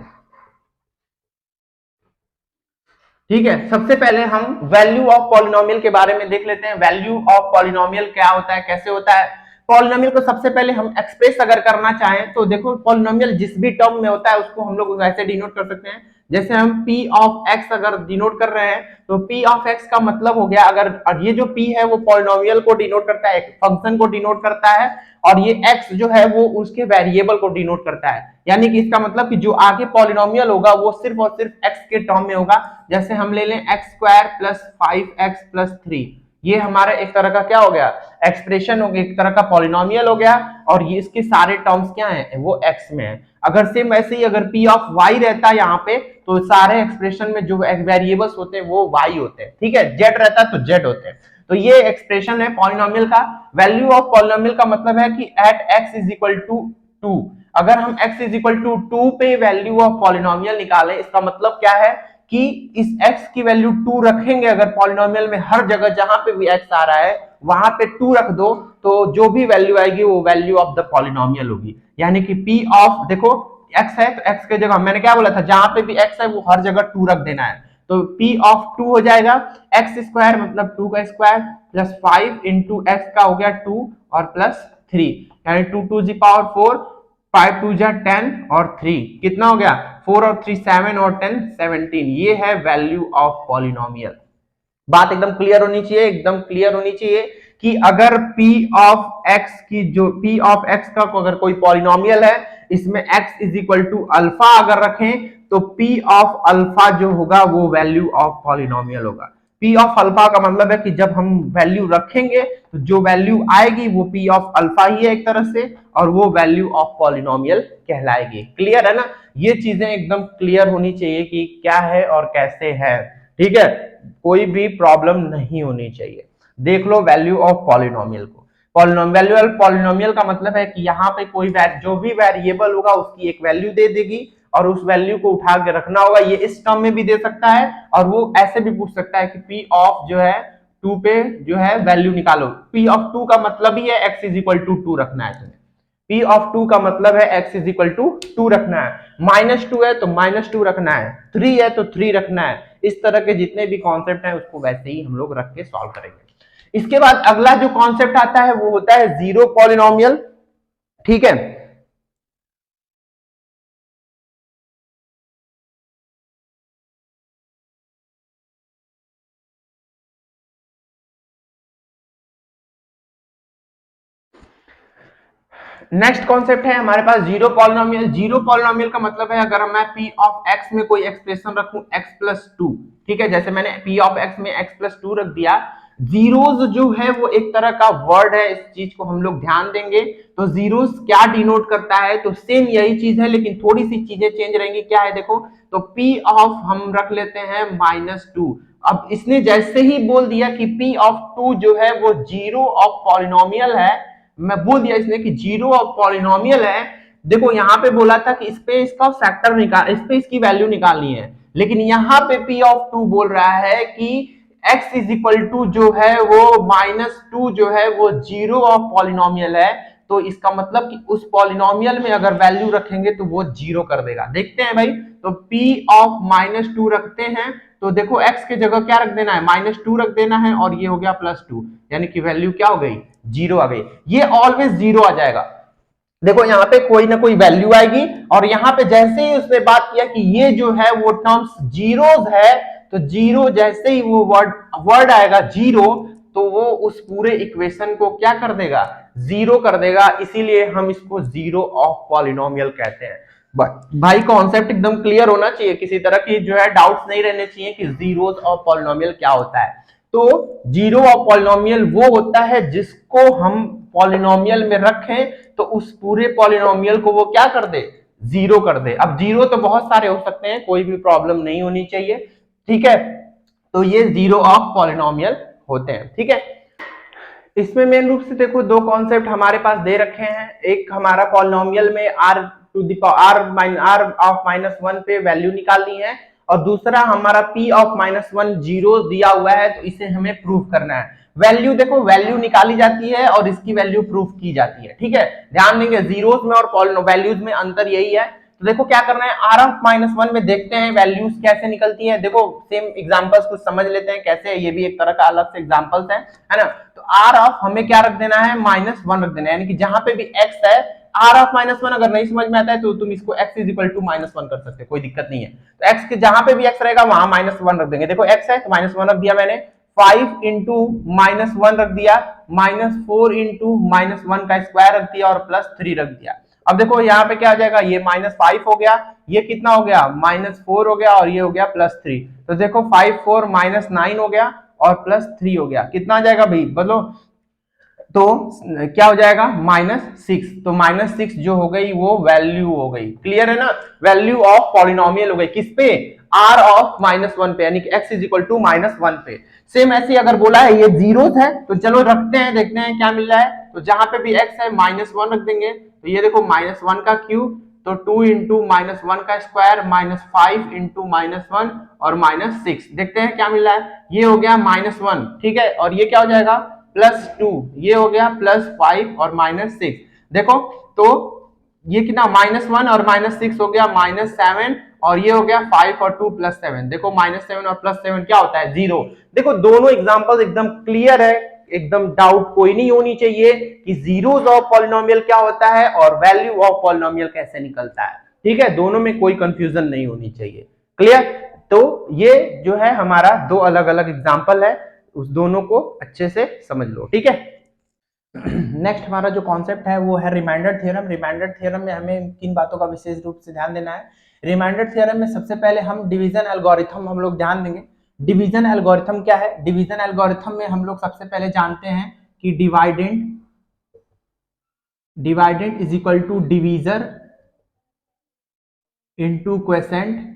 ठीक है। सबसे पहले हम वैल्यू ऑफ पॉलिनोमियल के बारे में देख लेते हैं। वैल्यू ऑफ पॉलिनोमियल क्या होता है, कैसे होता है। पॉलिनोमियल को सबसे पहले हम एक्सप्रेस अगर करना चाहें तो देखो, पॉलिनोमियल जिस भी टर्म में होता है उसको हम लोग वैसे डिनोट कर सकते हैं। जैसे हम p ऑफ x अगर डिनोट कर रहे हैं तो p ऑफ x का मतलब हो गया, अगर ये जो p है वो पॉलिनोमियल को डिनोट करता है, फंक्शन को डिनोट करता है, और ये x जो है वो उसके वेरिएबल को डिनोट करता है। यानी कि इसका मतलब कि जो आगे पॉलिनोमियल होगा वो सिर्फ और सिर्फ x के टर्म में होगा। जैसे हम ले लें x square plus 5x plus 3, ये हमारा एक तरह का क्या हो गया, एक्सप्रेशन हो गया, एक तरह का पॉलिनोमियल हो गया, और ये इसके सारे टर्म्स क्या हैं, वो x में है। अगर सेम ऐसे ही अगर p ऑफ y रहता है यहाँ पे तो सारे एक्सप्रेशन में जो वेरिएबल्स होते हैं वो y होते हैं। ठीक है, z रहता है तो z होते हैं। तो ये एक्सप्रेशन है पॉलिनोमियल का। वैल्यू ऑफ पॉलिनोमियल का मतलब है कि at x is equal to 2, अगर हम x इज इक्वल टू 2 पे वैल्यू ऑफ पॉलिनोमियल निकालें, इसका मतलब क्या है कि इस x की वैल्यू 2 रखेंगे अगर पॉलिनोमियल में, हर जगह जहां पे भी x आ रहा है वहां पे 2 रख दो, तो जो भी वैल्यू आएगी वो वैल्यू ऑफ द पॉलिनोमियल होगी। यानी कि p ऑफ, देखो x है तो x के जगह मैंने क्या बोला था, जहां पे भी x है वो हर जगह 2 रख देना है। तो p ऑफ 2 हो जाएगा x स्क्वायर मतलब 2 का स्क्वायर प्लस 5 इंटू एक्स का हो गया 2 और प्लस 3, यानी 2 टू दी पावर 4, 5 टू जा 10 और 3 कितना हो गया 4 और 3 7 और 10 17। ये है वैल्यू ऑफ पॉलिनोमियल। बात एकदम क्लियर होनी चाहिए, एकदम क्लियर होनी चाहिए कि अगर p ऑफ x की जो p ऑफ x का अगर कोई पॉलिनोमियल है, इसमें x is equal to alpha अगर रखें तो p ऑफ अल्फा जो होगा वो वैल्यू ऑफ पॉलिनोमियल होगा। p ऑफ अल्फा का मतलब है कि जब हम वैल्यू रखेंगे तो जो वैल्यू आएगी वो p ऑफ अल्फा ही है एक तरह से, और वो वैल्यू ऑफ पॉलिनोमियल कहलाएगी। क्लियर है ना, ये चीजें एकदम क्लियर होनी चाहिए कि क्या है और कैसे है। ठीक है, कोई भी प्रॉब्लम नहीं होनी चाहिए। देख लो वैल्यू ऑफ पॉलिनोमियल को। वैल्यू ऑफ पॉलिनोमियल का मतलब है कि यहाँ पे कोई जो भी वेरिएबल होगा उसकी एक वैल्यू दे देगी, और उस वैल्यू को उठा के रखना होगा। ये इस टर्म में भी दे सकता है, और वो ऐसे भी पूछ सकता है कि p ऑफ जो है 2 पे जो है वैल्यू निकालो। p ऑफ 2 का मतलब ही है x इज इक्वल टू 2 रखना है तुम्हें। p ऑफ 2 का मतलब है x इज इक्वल टू 2 रखना है, -2 है तो -2 रखना है, 3 है तो 3 रखना है। इस तरह के जितने भी कॉन्सेप्ट हैं उसको वैसे ही हम लोग रख के सॉल्व करेंगे। इसके बाद अगला जो कॉन्सेप्ट आता है वो होता है जीरो पॉलिनोमियल। ठीक है, नेक्स्ट कॉन्सेप्ट है हमारे पास जीरो पॉलिनोमियल। जीरो पॉलिनोमियल का मतलब है अगर मैं p ऑफ x में कोई एक्सप्रेशन रखूं x प्लस 2, ठीक है, जैसे मैंने p ऑफ x में x प्लस 2 रख दिया। जीरोस जो है वो एक तरह का वर्ड है, इस चीज को हम लोग ध्यान देंगे। तो जीरोस क्या डिनोट करता है, तो सेम यही चीज है लेकिन थोड़ी सी चीजें चेंज रहेंगी। क्या है देखो, तो p ऑफ हम रख लेते हैं -2। अब इसने जैसे ही बोल दिया कि p ऑफ 2 जो है वो जीरो ऑफ पॉलिनोमियल है, मैं बोल दिया इसने कि जीरो ऑफ पॉलिनोमियल है। देखो यहाँ पे बोला था कि इस पे इसका फैक्टर निकाल, इस पे इसकी वैल्यू निकालनी है, लेकिन यहाँ पे p ऑफ 2 बोल रहा है कि x इज इक्वल टू जो है वो -2 जो है वो जीरो ऑफ पॉलिनोमियल है। तो इसका मतलब कि उस पॉलिनोमियल में अगर वैल्यू रखेंगे तो वो जीरो कर देगा। देखते हैं भाई, तो p ऑफ -2 रखते हैं तो देखो x के जगह क्या रख देना है, -2 रख देना है, और ये हो गया +2, यानी कि वैल्यू क्या हो गई, जीरो आ गई। ये ऑलवेज जीरो आ जाएगा। देखो यहाँ पे कोई ना कोई वैल्यू आएगी, और यहाँ पे जैसे ही उसने बात किया कि ये जो है वो टर्म्स जीरोस है, तो जीरो जैसे ही वो वर्ड आएगा जीरो, तो वो उस पूरे इक्वेशन को क्या कर देगा, जीरो कर देगा। इसीलिए हम इसको जीरो ऑफ पॉलिनोमियल कहते हैं। भाई कॉन्सेप्ट एकदम क्लियर होना चाहिए, किसी तरह की जो है डाउट्स नहीं रहने चाहिए कि जीरोस ऑफ पॉलिनोमियल क्या होता है। तो जीरो ऑफ पॉलिनोमियल वो होता है जिसको हम पॉलिनोमियल में रखें तो उस पूरे पॉलिनोमियल को वो क्या कर दे, जीरो कर दे। अब जीरो तो बहुत सारे हो सकते हैं, कोई भी प्रॉब्लम नहीं होनी चाहिए। ठीक है, तो ये जीरो ऑफ पॉलिनोमियल होते हैं। ठीक है, इसमें मेन रूप से देखो दो कॉन्सेप्ट हमारे पास दे रखे हैं। एक हमारा पॉलिनोमियल में R to the R of minus one पे वैल्यू निकालनी है, और दूसरा हमारा P of minus one zero दिया हुआ है, तो इसे हमें प्रूव करना है। वैल्यू देखो, वैल्यू निकाली जाती है और इसकी वैल्यू प्रूफ की जाती है। ठीक है, ध्यान देंगे जीरोस में और वैल्यूज में अंतर यही है। तो देखो क्या करना है, आर ऑफ माइनस वन में देखते हैं वैल्यूज कैसे निकलती है। देखो सेम एग्जांपल्स कुछ समझ लेते हैं कैसे, ये भी एक तरह का अलग से एग्जांपल्स है ना। तो आर ऑफ हमें क्या रख देना है, माइनस वन रख देना है, यानी कि जहां पे भी एक्स है, आर ऑफ माइनस वन अगर नहीं समझ में आता है तो तुम इसको x is equal to minus one कर सकते हो, कोई दिक्कत नहीं है। तो एक्स के जहां पे भी एक्स रहेगा वहां माइनस वन रख देंगे। देखो एक्स है तो माइनस वन रख दिया मैंने, 5 इंटू माइनस वन रख दिया, minus four into minus one का स्क्वायर रख दिया और प्लस थ्री रख दिया। अब देखो यहाँ पे क्या आ जाएगा, ये माइनस फाइव हो गया, ये कितना हो गया माइनस फोर हो गया, और ये हो गया प्लस थ्री। तो देखो फाइव फोर माइनस नाइन हो गया और प्लस थ्री हो गया, कितना आ जाएगा भाई बोलो, तो क्या हो जाएगा माइनस सिक्स। तो माइनस सिक्स जो हो गई वो वैल्यू हो गई, क्लियर है ना, वैल्यू ऑफ पॉलिनोमियल हो गई किस पे, आर ऑफ माइनस वन पे, यानी कि x is equal to minus one पे। सेम ऐसे अगर बोला है ये जीरोस है तो चलो रखते हैं, देखते हैं क्या मिल रहा है। तो जहां पे भी एक्स है माइनस वन रख देंगे, तो ये देखो माइनस वन का क्यूब, तो टू इंटू माइनस वन का square, minus five into minus one और माइनस सिक्स। देखते हैं क्या मिल रहा है, ये हो गया माइनस वन, ठीक है, और ये क्या हो जाएगा प्लस टू, ये हो गया प्लस फाइव और माइनस सिक्स। देखो तो ये कितना माइनस वन और माइनस सिक्स हो गया माइनस सेवन, और ये हो गया फाइव और टू प्लस सेवन। देखो माइनस सेवन और प्लस सेवन क्या होता है जीरो। देखो दोनों एग्जांपल एकदम क्लियर है, एकदम डाउट कोई नहीं होनी चाहिए कि जीरोस ऑफ पॉलिनोमियल क्या होता है और वैल्यू ऑफ पॉलिनोमियल कैसे निकलता है। ठीक है, दोनों में कोई कंफ्यूजन नहीं होनी चाहिए, क्लियर। तो ये जो है हमारा दो अलग अलग एग्जांपल है, उस दोनों को अच्छे से समझ लो। ठीक है, नेक्स्ट हमारा जो कॉन्सेप्ट है वो है रिमाइंडर थ्योरम। रिमाइंडर थ्योरम में हमें किन बातों का विशेष रूप से ध्यान देना है। रिमाइंडर थ्योरम में सबसे पहले हम डिवीजन एल्गोरिथम हम लोग ध्यान देंगे। डिवीजन एल्गोरिथम क्या है, डिवीजन एल्गोरिथम में हम लोग सबसे पहले जानते हैं कि dividend is equal to divisor into quotient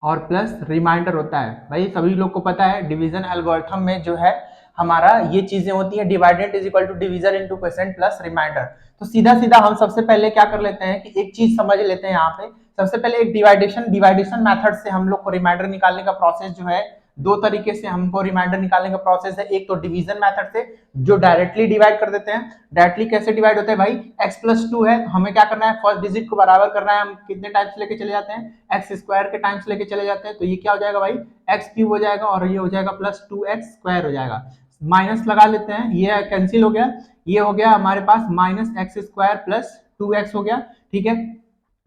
और प्लस रिमाइंडर होता है। भाई सभी लोग को पता है डिवीजन एल्गोरिथम में जो है हमारा ये चीजें होती है, dividend is equal to divisor into quotient plus remainder. तो सीधा सीधा हम सबसे पहले क्या कर लेते हैं कि एक चीज समझ लेते हैं यहाँ पे। सबसे पहले एक डिवाइडेशन मेथड से हम लोग को रिमाइंडर निकालने का प्रोसेस जो है, दो तरीके से हमको रिमाइंडर निकालने का प्रोसेस है। एक तो डिवीजन मेथड से जो डायरेक्टली डिवाइड कर देते हैं। डायरेक्टली कैसे डिवाइड होता है भाई, x प्लस टू है तो हमें क्या करना है, फर्स्ट डिजिट को बराबर करना है। हम कितने टाइम्स लेके चले जाते हैं, एक्स स्क्वायर के टाइम्स लेके चले जाते हैं। तो ये क्या हो जाएगा भाई, एक्स क्यूब हो जाएगा और ये हो जाएगा प्लस टू एक्स स्क्वायर हो जाएगा। माइनस लगा लेते हैं, ये कैंसिल हो गया, ये हो गया हमारे पास minus x square plus two x हो गया। ठीक है,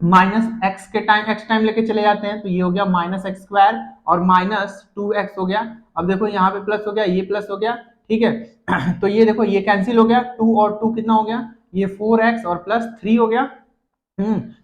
माइनस एक्स के टाइम एक्स टाइम लेके चले जाते हैं तो ये हो गया माइनस एक्स स्क्वायर और माइनस टू एक्स हो गया। अब देखो यहाँ पे प्लस हो गया, ये प्लस हो गया, ठीक है। तो ये देखो ये कैंसिल हो गया, टू और टू कितना हो गया, ये फोर एक्स और प्लस थ्री हो गया।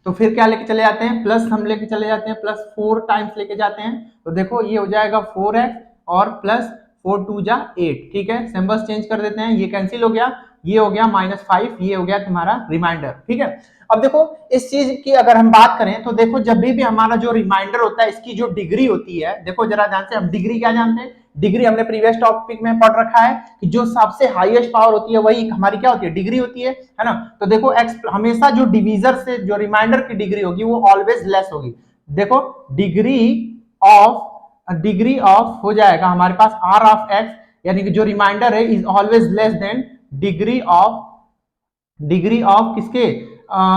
तो फिर क्या लेके चले जाते हैं, प्लस हम लेके चले जाते हैं, प्लस फोर टाइम्स लेके जाते हैं। तो देखो ये हो जाएगा फोर एक्स और प्लस फोर टू जा एट। ठीक है, सिंबल्स चेंज कर देते हैं, ये कैंसिल हो गया, ये हो गया माइनस फाइव, ये हो गया तुम्हारा रिमाइंडर। ठीक है, अब देखो इस चीज की अगर हम बात करें तो देखो जब भी हमारा जो रिमाइंडर होता है इसकी जो डिग्री होती है, देखो जरा ध्यान से, हम डिग्री क्या जानते हैं, डिग्री हमने प्रीवियस टॉपिक में पढ़ रखा है कि जो सबसे हाईएस्ट पावर होती है वही हमारी क्या होती है, डिग्री होती है ना। तो देखो एक्स हमेशा जो डिवीजर से जो रिमाइंडर की डिग्री होगी वो ऑलवेज लेस होगी। देखो डिग्री ऑफ हो जाएगा हमारे पास आर ऑफ एक्स, यानी कि जो रिमाइंडर है is always less than degree of किसके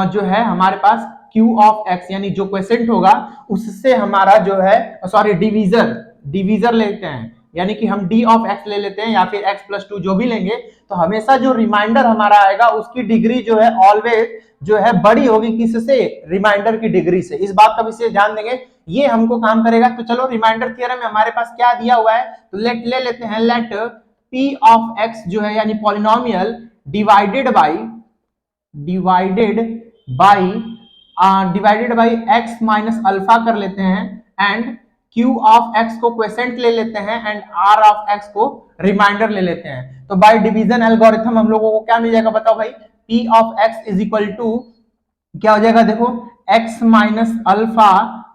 जो है हमारे पास क्यू ऑफ एक्स, यानी जो क्वोशिएंट होगा उससे हमारा जो है सॉरी डिवीजर लेते हैं, यानी कि हम डी ऑफ एक्स ले लेते हैं या फिर एक्स प्लस टू जो भी लेंगे। तो हमेशा जो रिमाइंडर हमारा आएगा उसकी डिग्री जो है ऑलवेज जो है बड़ी होगी किससे, रिमाइंडर की डिग्री से। इस बात का विशेष ध्यान देंगे, ये हमको काम करेगा। तो चलो रिमाइंडर थ्योरम में हमारे पास क्या दिया हुआ है, तो ले लेते हैं, लेट पी ऑफ एक्स जो है यानी polynomial divided by x minus alpha कर लेते हैं, एंड क्यू ऑफ एक्स को क्वोशिएंट ले लेते हैं एंड आर ऑफ एक्स को रिमाइंडर ले लेते हैं। तो बाय डिवीजन एल्गोरिथम हम लोगों को क्या मिल जाएगा बताओ भाई, P of x is equal to क्या हो जाएगा, देखो एक्स माइनस अल्फा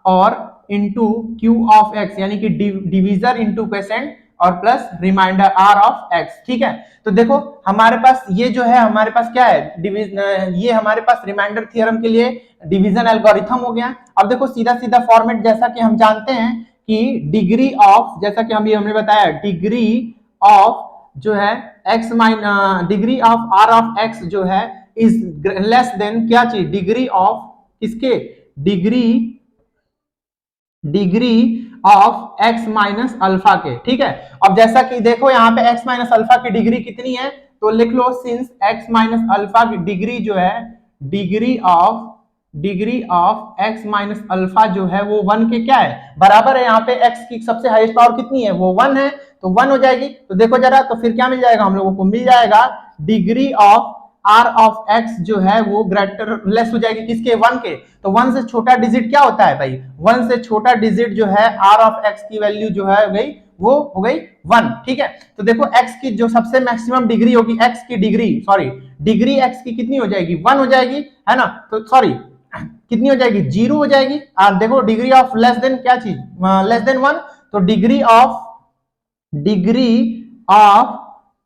और इंटू क्यू ऑफ एक्स, यानी कि डिवीजर इंटू क्वेसेंट और plus remainder R of x. ठीक है, तो देखो हमारे पास ये जो है, हमारे पास क्या है, डिवीजन, ये हमारे पास रिमाइंडर थ्योरम के लिए डिवीजन एल्गोरिथम हो गया। अब देखो सीधा सीधा फॉर्मेट, जैसा कि हम जानते हैं कि डिग्री ऑफ, जैसा कि हमने बताया, डिग्री ऑफ जो है x minus degree of R of x जो है इज लेस देन क्या चीज, डिग्री ऑफ किसके, degree of x minus alpha के। ठीक है, अब जैसा कि देखो यहाँ पे एक्स माइनस अल्फा की डिग्री कितनी है, तो लिख लो सिंस एक्स माइनस अल्फा की डिग्री जो है, degree of x minus alpha जो है वो 1 के क्या है, बराबर है। यहाँ पे एक्स की सबसे हाईएस्ट पावर कितनी है, वो 1 है, तो 1 हो जाएगी। तो देखो जरा, तो फिर क्या मिल जाएगा हम लोगों को, मिल जाएगा degree of R of x जो है वो ग्रेटर लेस हो जाएगी किसके, 1 के। तो 1 से छोटा डिजिट क्या होता है भाई, 1 से छोटा डिजिट जो है आर ऑफ एक्स की वैल्यू जो है हो गई, वो हो गई 1। ठीक है, तो देखो x की जो सबसे मैक्सिमम डिग्री होगी, x की डिग्री, सॉरी डिग्री x की कितनी हो जाएगी, 1 हो जाएगी, है ना। तो सॉरी कितनी हो जाएगी, 0 हो जाएगी। और देखो डिग्री ऑफ लेस देन क्या चीज, लेस देन 1, तो degree of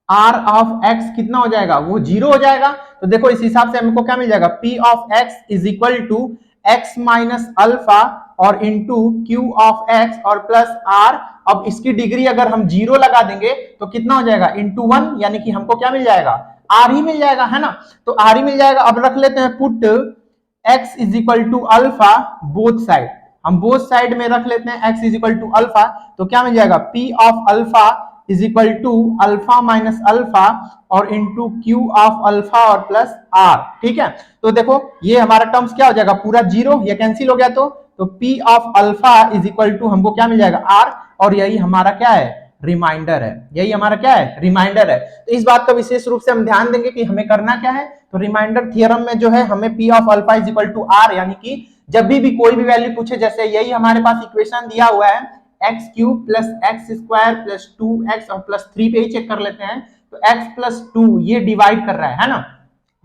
R of x कितना हो जाएगा, वो 0 हो जाएगा। तो देखो इस हिसाब से हमको क्या मिल जाएगा, P of x is equal to x minus alpha और इंटू क्यू ऑफ एक्स और प्लस आर। अब इसकी डिग्री अगर हम 0 लगा देंगे तो कितना हो जाएगा, इंटू 1, यानी कि हमको क्या मिल जाएगा, आर ही मिल जाएगा, है ना। तो आर ही मिल जाएगा। अब रख लेते हैं put x is equal to alpha both side, हम बोथ साइड में रख लेते हैं x is equal to alpha, तो क्या मिल जाएगा, P of alpha is equal to alpha minus alpha और इंटू क्यू ऑफ अल्फा और प्लस आर। ठीक है, तो देखो ये हमारा टर्म्स क्या हो जाएगा, पूरा 0, ये कैंसिल हो गया। तो P of alpha is equal to हमको क्या मिल जाएगा, आर, और यही हमारा क्या है, रिमाइंडर है, यही हमारा क्या है, रिमाइंडर है। तो इस बात का विशेष रूप से हम ध्यान देंगे कि हमें करना क्या है। तो रिमाइंडर थ्योरम में जो है हमें P of alpha is equal to R, यानी कि जब भी कोई भी वैल्यू पूछे, जैसे यही हमारे पास इक्वेशन दिया हुआ है, x cube plus x square plus 2x और प्लस 3 पे ही चेक कर लेते हैं। तो x प्लस 2 ये डिवाइड कर रहा है ना।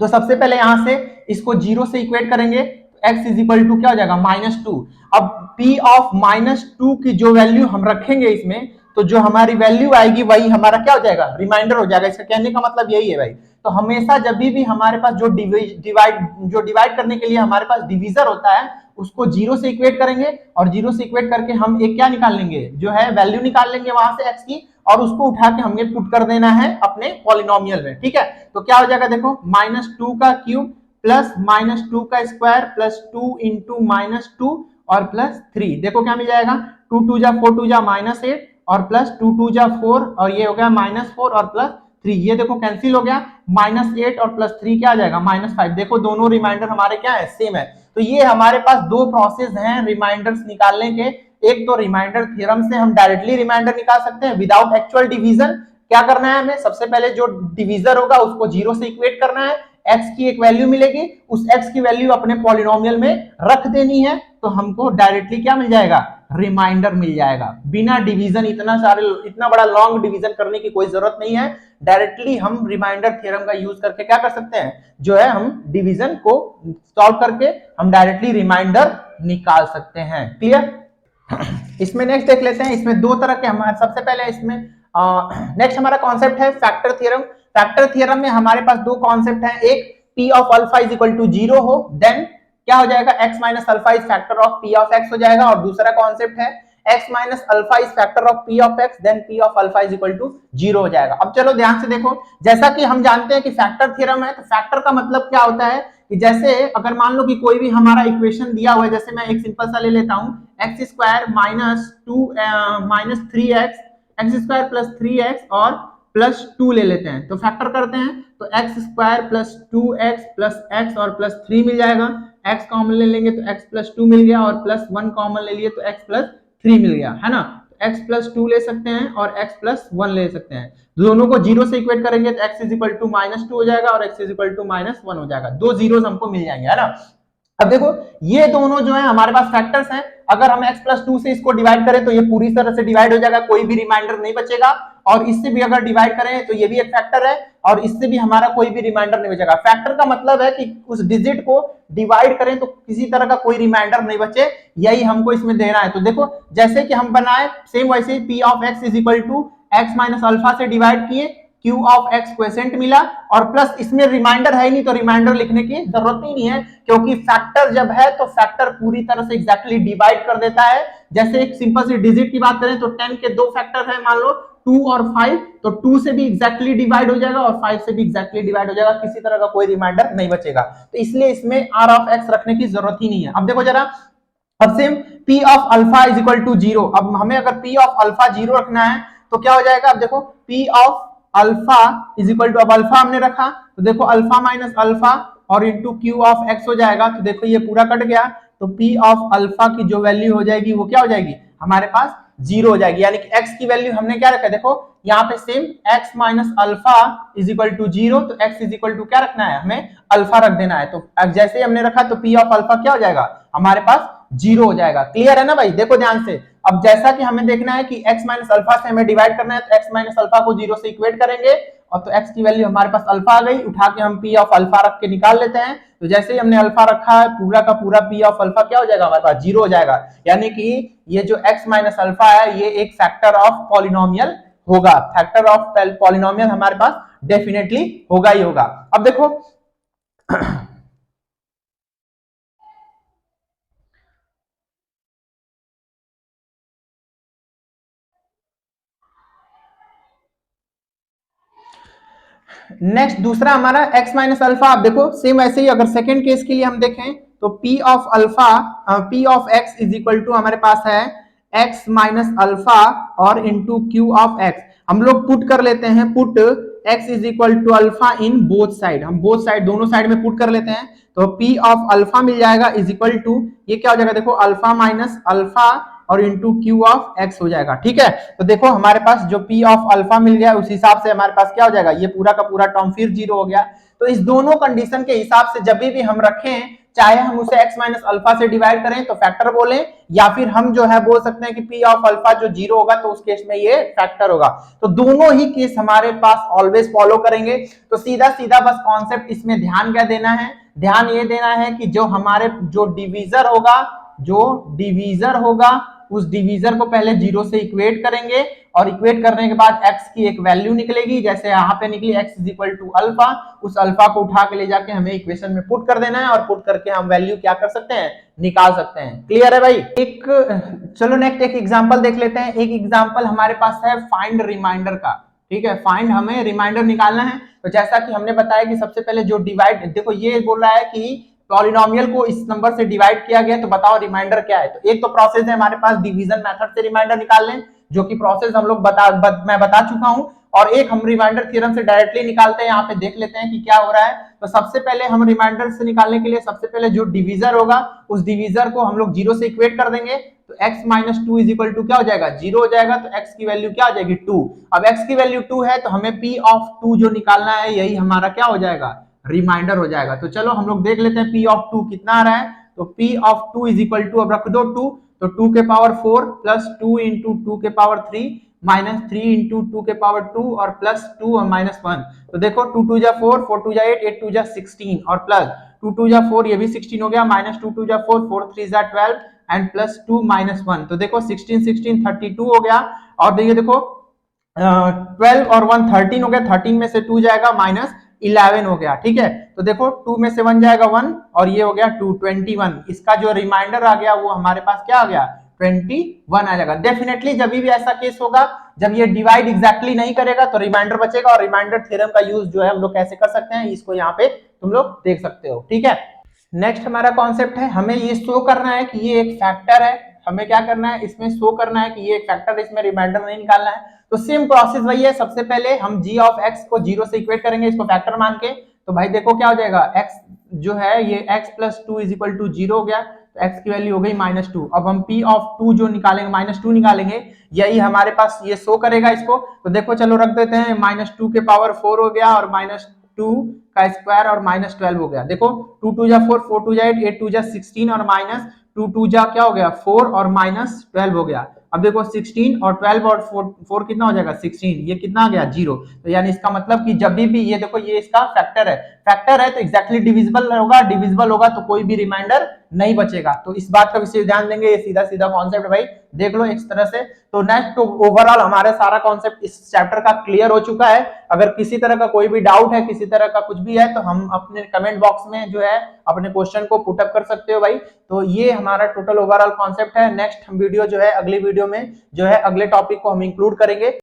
तो सबसे पहले यहां से इसको 0 से इक्वेट करेंगे, तो x इज इक्वल टू क्या हो जाएगा, -2। अब p ऑफ -2 की जो वैल्यू हम रखेंगे इसमें, तो जो हमारी वैल्यू आएगी वही हमारा क्या हो जाएगा, रिमाइंडर हो जाएगा। इसका कहने का मतलब यही है भाई। तो हमेशा जब भी हमारे पास जो डिवाइड करने के लिए हमारे पास डिवीजर होता है, उसको 0 से इक्वेट करेंगे और 0 से इक्वेट करके हम एक क्या निकाल लेंगे, जो है वैल्यू निकाल लेंगे वहां से x की, और उसको उठा के हमें पुट कर देना है अपने पॉलिनोमियल में। ठीक है, तो क्या हो जाएगा, देखो -2 का क्यूब प्लस -2 का स्क्वायर प्लस 2 इंटू -2 और प्लस 3। देखो क्या मिल जाएगा, 2 2 जा 4 2 जा -8 और प्लस 2 2 जा 4 और ये हो गया -4 और प्लस 3। ये देखो कैंसिल हो गया, -8 और प्लस 3 क्या आ जाएगा, -5। देखो दोनों रिमाइंडर हमारे क्या है, सेम है। तो ये हमारे पास दो प्रोसेस हैं रिमाइंडर्स निकालने के। एक तो रिमाइंडर थ्योरम से हम डायरेक्टली रिमाइंडर निकाल सकते हैं विदाउट एक्चुअल डिवीजन। क्या करना है हमें, सबसे पहले जो डिवीजर होगा उसको 0 से इक्वेट करना है, x की एक वैल्यू मिलेगी, उस x की वैल्यू अपने पॉलिनोमियल में रख देनी है, तो हमको डायरेक्टली क्या मिल जाएगा, रिमाइंडर मिल जाएगा। बिना डिवीजन, इतना बड़ा लॉन्ग डिवीजन करने की कोई जरूरत नहीं है। डायरेक्टली हम रिमाइंडर थ्योरम का यूज करके क्या कर सकते हैं, जो है हम डिवीजन को सॉल्व करके हम डायरेक्टली रिमाइंडर निकाल सकते हैं। क्लियर। इसमें नेक्स्ट देख लेते हैं। इसमें दो तरह के हमारे, सबसे पहले इसमें नेक्स्ट हमारा कॉन्सेप्ट है फैक्टर थ्योरम। फैक्टर थ्योरम में हमारे पास दो कॉन्सेप्ट हैं, एक P of alpha is equal to 0 हो, देन क्या हो जाएगा, x minus alpha is factor of P of x हो जाएगा, और दूसरा कॉन्सेप्ट है x minus alpha is factor of P of x, then P of alpha is equal to 0 हो जाएगा। अब चलो ध्यान से देखो, जैसा कि हम जानते हैं कि फैक्टर थ्योरम है, तो फैक्टर का मतलब क्या होता है कि जैसे अगर मान लो कि कोई भी हमारा इक्वेशन दिया हुआ है, जैसे मैं एक सिंपल सा ले लेता हूं, x square minus 3x, x square plus 3x और प्लस 2 ले लेते हैं, तो फैक्टर करते हैं, तो x square plus 2x plus x और प्लस 3 मिल जाएगा। x कॉमन ले लेंगे तो x प्लस 2 मिल गया, और प्लस 1 कॉमन ले लिए तो x प्लस 3 मिल गया, है ना। x प्लस 2 ले सकते हैं और x प्लस 1 ले सकते हैं, दोनों को 0 से इक्वेट करेंगे तो x इज इक्वल टू -2 हो जाएगा और x इज इक्वल टू -1 हो जाएगा। दो जीरोस हमको मिल जाएंगे, है ना। अब देखो ये दोनों जो है हमारे पास फैक्टर्स हैं, अगर हम x प्लस 2 से इसको डिवाइड करें तो ये पूरी तरह से डिवाइड हो जाएगा, कोई भी रिमाइंडर नहीं बचेगा। और इससे भी अगर डिवाइड करें तो ये भी एक फैक्टर है, और इससे भी हमारा कोई भी रिमाइंडर नहीं बचेगा। फैक्टर का मतलब है कि उस डिजिट को डिवाइड करें तो किसी तरह का कोई रिमाइंडर नहीं बचे, यही हमको इसमें देना है। तो देखो जैसे कि हम बनाए सेम वैसे ही p of x is equal to x minus alpha से डिवाइड किए, क्यू ऑफ एक्स क्वेसेंट मिला, और प्लस इसमें रिमाइंडर है नहीं तो रिमाइंडर लिखने की जरूरत ही नहीं है, क्योंकि फैक्टर जब है तो फैक्टर पूरी तरह से एग्जैक्टली डिवाइड कर देता है। जैसे एक सिंपल सी डिजिट की बात करें तो 10 के दो फैक्टर है, मान लो 2 और 5, तो 2 से भी एग्जैक्टली डिवाइड हो जाएगा और 5 से भी एग्जैक्टली डिवाइड हो जाएगा, किसी तरह का कोई रिमाइंडर नहीं बचेगा। तो इसलिए इसमें आर ऑफ एक्स रखने की जरूरत ही नहीं है। अब देखो जरा, अब same P of alpha is equal to 0, अब हमें अगर P ऑफ अल्फा 0 रखना है तो क्या हो जाएगा। अब देखो P of alpha is equal to, अब अल्फा हमने रखा तो देखो अल्फा माइनस अल्फा और इंटू क्यू ऑफ एक्स हो जाएगा, तो देखो ये पूरा कट गया, तो P ऑफ अल्फा की जो वैल्यू हो जाएगी वो क्या हो जाएगी हमारे पास 0 हो जाएगी, यानी कि x की वैल्यू हमने क्या रखा है, देखो यहाँ पे same x minus alpha is equal to 0, तो x इज इक्वल टू क्या रखना है, हमें अल्फा रख देना है। तो जैसे ही हमने रखा तो P ऑफ अल्फा क्या हो जाएगा हमारे पास 0 हो जाएगा। क्लियर है ना भाई, देखो ध्यान से। अब जैसा कि हमें देखना है कि x माइनस अल्फा से हमें डिवाइड करना है, तो x माइनस अल्फा को 0 से इक्वेट करेंगे, और तो x की वैल्यू हमारे पास अल्फा आ गई, उठा के हम P ऑफ अल्फा रख के निकाल लेते हैं। तो जैसे ही हमने अल्फा रखा है पूरा का पूरा P ऑफ अल्फा क्या हो जाएगा हमारे पास 0 हो जाएगा, यानी कि ये जो x माइनस अल्फा है ये एक फैक्टर ऑफ पॉलिनोमियल होगा, फैक्टर ऑफ पॉलिनोमियल हमारे पास डेफिनेटली होगा ही होगा। अब देखो नेक्स्ट दूसरा हमारा x माइनस अल्फा, आप देखो सेम ऐसे ही अगर सेकेंड केस के लिए हम देखें तो P of alpha P of x is equal to हमारे पास है x माइनस अल्फा और इंटू क्यू ऑफ x। हम लोग पुट कर लेते हैं, put x is equal to alpha in both side, हम बोथ साइड दोनों साइड में पुट कर लेते हैं, तो P ऑफ अल्फा मिल जाएगा इज इक्वल टू, ये क्या हो जाएगा देखो अल्फा माइनस अल्फा और इंटू क्यू ऑफ एक्स हो जाएगा। ठीक है, तो देखो हमारे पास जो P ऑफ अल्फा मिल गया उस हिसाब से हमारे पास क्या हो जाएगा, ये पूरा का पूरा टर्म फिर 0 हो गया। तो इस दोनों कंडीशन के हिसाब से जब भी हम रखें, चाहे हम उसे x माइनस अल्फा से डिवाइड करें तो फैक्टर बोलें, या फिर हम जो है बोल सकते हैं कि P ऑफ अल्फा जो 0 होगा तो उस केस में ये फैक्टर होगा। तो दोनों ही केस हमारे पास ऑलवेज फॉलो करेंगे। तो सीधा सीधा बस कॉन्सेप्ट इसमें ध्यान क्या देना है, ध्यान ये देना है कि जो हमारे जो डिवीजर होगा उस डिवीजर को पहले 0 से इक्वेट करेंगे, और इक्वेट करने के बाद x की एक वैल्यू निकलेगी, जैसे यहाँ पे निकली x is equal to alpha, उस अल्फा को उठा के ले जाके हमें इक्वेशन में पुट कर देना है, और पुट करके हम वैल्यू क्या कर सकते हैं, निकाल सकते हैं। क्लियर है भाई। चलो नेक्स्ट एक एग्जांपल देख लेते हैं। एक एग्जांपल हमारे पास है फाइंड रिमाइंडर का। ठीक है, फाइंड हमें रिमाइंडर निकालना है। तो जैसा कि हमने बताया कि सबसे पहले जो डिवाइड, देखो ये बोल रहा है कि पॉलिनोमियल को इस नंबर से डिवाइड किया गया, तो बताओ रिमाइंडर क्या है। तो एक तो प्रोसेस है हमारे पास डिवीजन मेथड से रिमाइंडर निकाल लें, जो कि प्रोसेस हम लोग मैं बता चुका हूं, और एक हम रिमाइंडर थ्योरम से डायरेक्टली निकालते हैं। यहाँ पे देख लेते हैं कि क्या हो रहा है। तो सबसे पहले हम रिमाइंडर से निकालने के लिए सबसे पहले जो डिवीजर होगा उस डिवीजर को हम लोग 0 से इक्वेट कर देंगे, तो x minus 2 is equal to क्या हो जाएगा 0 हो जाएगा, तो x की वैल्यू क्या हो जाएगी 2। अब x की वैल्यू 2 है तो हमें p ऑफ 2 जो निकालना है यही हमारा क्या हो जाएगा, रिमाइंडर हो जाएगा। तो चलो हम लोग देख लेते हैं p ऑफ 2 कितना आ रहा है। तो p of 2 is equal to, अब रख दो 2, तो 2 के पावर 4 प्लस 2 इंटू 2 के पावर 3 माइनस 3 इंटू 2 के पावर 2 और प्लस 2 और माइनस 1। तो देखो 2 2 जा 4, 4 2 जा 8, 8 2 जा 16 और प्लस 2 2 जा 4, ये भी 16 हो गया, माइनस 2 2 जा 4, 4 3 जा 12 एंड प्लस 2 माइनस 1। तो देखो 16 16 32 हो गया, और देखो 12 और 1 13 हो गया, 13 में से 2 जाएगा माइनस 11 हो गया। ठीक है, तो देखो 2 में से 1 जाएगा 1 और ये हो गया 2 21। इसका जो रिमाइंडर आ गया वो हमारे पास क्या आ गया 21 आ जाएगा। डेफिनेटली जब भी ऐसा केस होगा जब ये डिवाइड एग्जैक्टली नहीं करेगा तो रिमाइंडर बचेगा, और रिमाइंडर थ्योरम का यूज जो है हम लोग कैसे कर सकते हैं इसको यहाँ पे तुम लोग देख सकते हो। ठीक है, नेक्स्ट हमारा कॉन्सेप्ट है, हमें ये शो करना है कि ये एक फैक्टर है। हमें क्या करना है, इसमें शो करना है कि ये एक फैक्टर, इसमें रिमाइंडर नहीं निकालना है। तो सेम प्रोसेस वही है, सबसे पहले हम g ऑफ x को 0 से इक्वेट करेंगे इसको फैक्टर मान के। तो भाई देखो क्या हो जाएगा, x जो है ये x plus 2 is equal to 0 हो गया, तो x की वैल्यू हो गई माइनस 2। अब हम p ऑफ 2 जो निकालेंगे माइनस 2 निकालेंगे, यही हमारे पास ये शो करेगा इसको। तो देखो चलो रख देते हैं, माइनस 2 के पावर 4 हो गया और माइनस 2 का स्क्वायर और माइनस 12 हो गया। देखो 2 2 जा 4, 4 2 जा 8, 8 2 जा 16 और माइनस 2 2 जा क्या हो गया 4 और माइनस 12 हो गया। अब देखो 16 और 12 और 4 कितना हो जाएगा 16, ये कितना आ गया 0। तो यानी इसका मतलब कि जब भी ये देखो ये इसका फैक्टर है तो एग्जैक्टली डिविजिबल होगा तो कोई भी रिमाइंडर नहीं बचेगा। तो इस बात का विशेष ध्यान देंगे, ये सीधा सीधा कॉन्सेप्ट भाई देख लो इस तरह से। तो नेक्स्ट ओवरऑल हमारे सारा कॉन्सेप्ट इस चैप्टर का क्लियर हो चुका है। अगर किसी तरह का कोई भी डाउट है, किसी तरह का कुछ भी है तो हम अपने कमेंट बॉक्स में जो है अपने क्वेश्चन को पुट अप कर सकते हो भाई। तो ये हमारा टोटल ओवरऑल कॉन्सेप्ट है। नेक्स्ट हम वीडियो जो है अगली वीडियो में जो है अगले टॉपिक को हम इंक्लूड करेंगे।